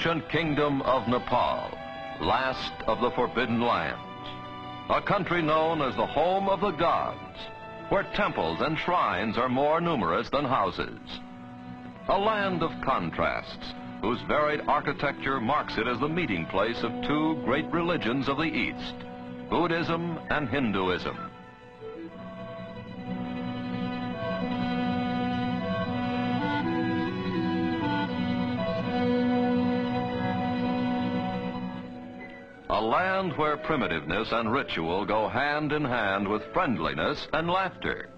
ancient kingdom of Nepal, last of the Forbidden Lands. A country known as the home of the gods, where temples and shrines are more numerous than houses. A land of contrasts, whose varied architecture marks it as the meeting place of two great religions of the East, Buddhism and Hinduism. A land where primitiveness and ritual go hand in hand with friendliness and laughter.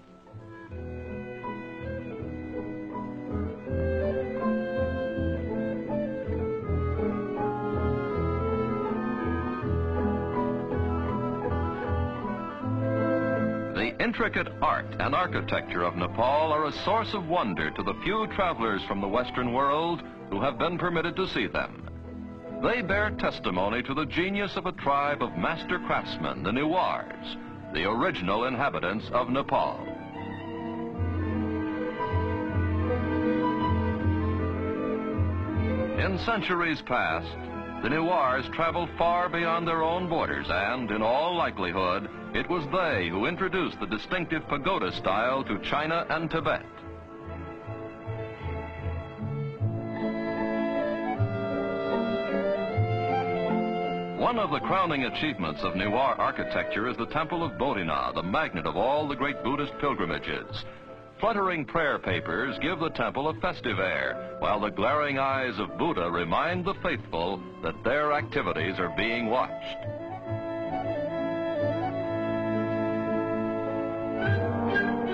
The intricate art and architecture of Nepal are a source of wonder to the few travelers from the Western world who have been permitted to see them. They bear testimony to the genius of a tribe of master craftsmen, the Newars, the original inhabitants of Nepal. In centuries past, the Newars traveled far beyond their own borders, and in all likelihood, it was they who introduced the distinctive pagoda style to China and Tibet. One of the crowning achievements of Newar architecture is the Temple of Bodhina, the magnet of all the great Buddhist pilgrimages. Fluttering prayer papers give the temple a festive air, while the glaring eyes of Buddha remind the faithful that their activities are being watched.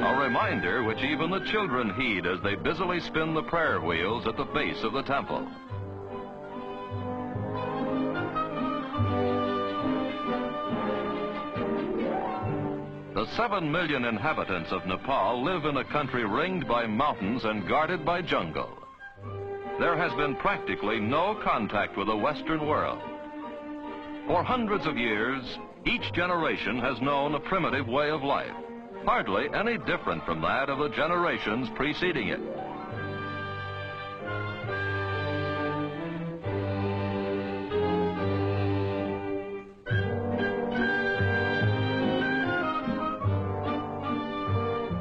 A reminder which even the children heed as they busily spin the prayer wheels at the base of the temple. The 7 million inhabitants of Nepal live in a country ringed by mountains and guarded by jungle. There has been practically no contact with the Western world. For hundreds of years, each generation has known a primitive way of life, hardly any different from that of the generations preceding it.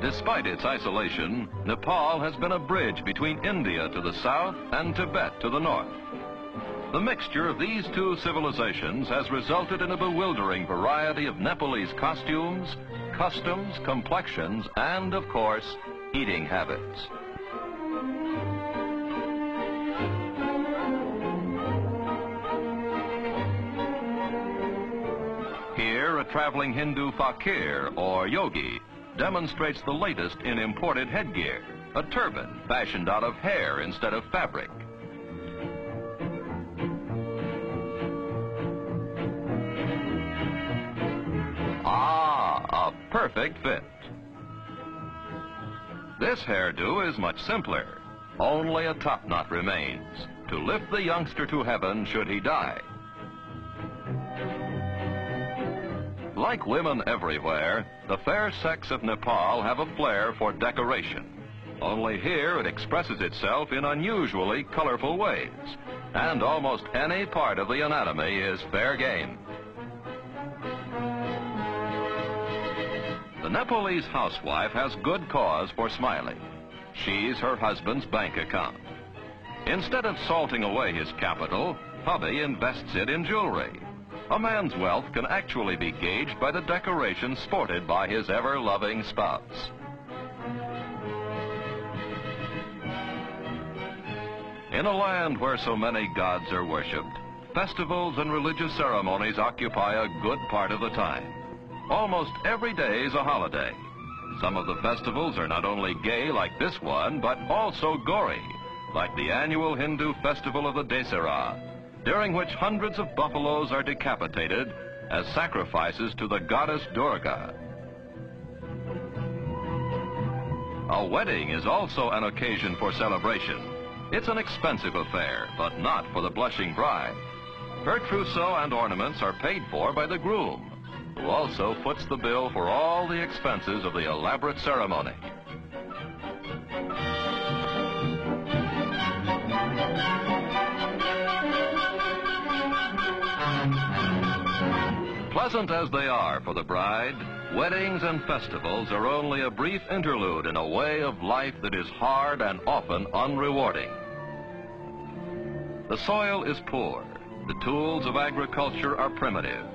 Despite its isolation, Nepal has been a bridge between India to the south and Tibet to the north. The mixture of these two civilizations has resulted in a bewildering variety of Nepalese costumes, customs, complexions, and, of course, eating habits. Here, a traveling Hindu fakir, or yogi, demonstrates the latest in imported headgear, a turban fashioned out of hair instead of fabric. Ah, a perfect fit. This hairdo is much simpler. Only a top knot remains to lift the youngster to heaven should he die. Like women everywhere, the fair sex of Nepal have a flair for decoration. Only here it expresses itself in unusually colorful ways, and almost any part of the anatomy is fair game. The Nepalese housewife has good cause for smiling. She's her husband's bank account. Instead of salting away his capital, hubby invests it in jewelry. A man's wealth can actually be gauged by the decorations sported by his ever-loving spouse. In a land where so many gods are worshipped, festivals and religious ceremonies occupy a good part of the time. Almost every day is a holiday. Some of the festivals are not only gay like this one, but also gory, like the annual Hindu festival of the Dasara, during which hundreds of buffaloes are decapitated as sacrifices to the goddess Durga. A wedding is also an occasion for celebration. It's an expensive affair, but not for the blushing bride. Her trousseau and ornaments are paid for by the groom, who also foots the bill for all the expenses of the elaborate ceremony. Pleasant as they are for the bride, weddings and festivals are only a brief interlude in a way of life that is hard and often unrewarding. The soil is poor, the tools of agriculture are primitive,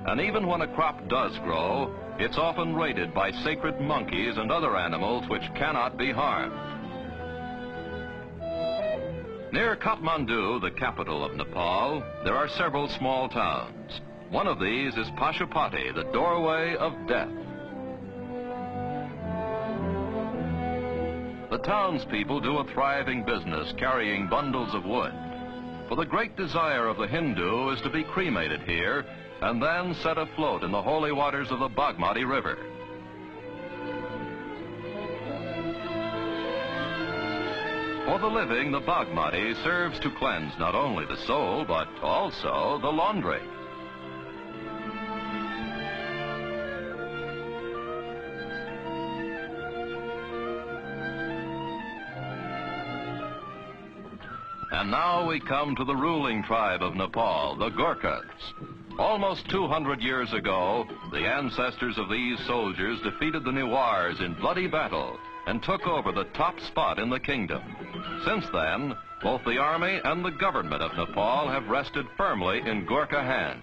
and even when a crop does grow, it's often raided by sacred monkeys and other animals which cannot be harmed. Near Kathmandu, the capital of Nepal, there are several small towns. One of these is Pashupati, the doorway of death. The townspeople do a thriving business carrying bundles of wood. For the great desire of the Hindu is to be cremated here and then set afloat in the holy waters of the Bagmati River. For the living, the Bagmati serves to cleanse not only the soul, but also the laundry. And now we come to the ruling tribe of Nepal, the Gurkhas. Almost 200 years ago, the ancestors of these soldiers defeated the Newars in bloody battle and took over the top spot in the kingdom. Since then, both the army and the government of Nepal have rested firmly in Gurkha hands.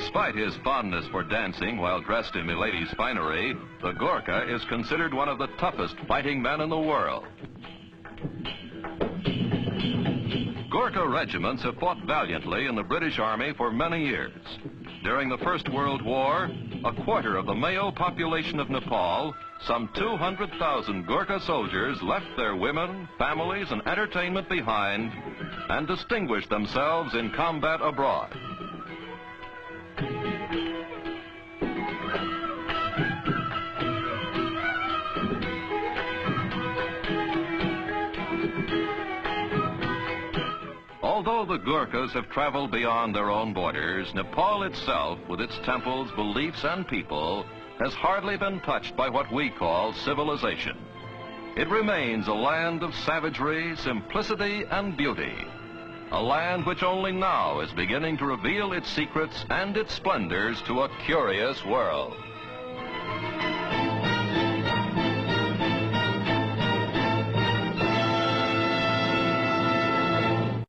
Despite his fondness for dancing while dressed in milady's finery, the Gurkha is considered one of the toughest fighting men in the world. Gurkha regiments have fought valiantly in the British Army for many years. During the First World War, a quarter of the male population of Nepal, some 200,000 Gurkha soldiers left their women, families, and entertainment behind and distinguished themselves in combat abroad. Although the Gurkhas have traveled beyond their own borders, Nepal itself, with its temples, beliefs, and people, has hardly been touched by what we call civilization. It remains a land of savagery, simplicity, and beauty. A land which only now is beginning to reveal its secrets and its splendors to a curious world.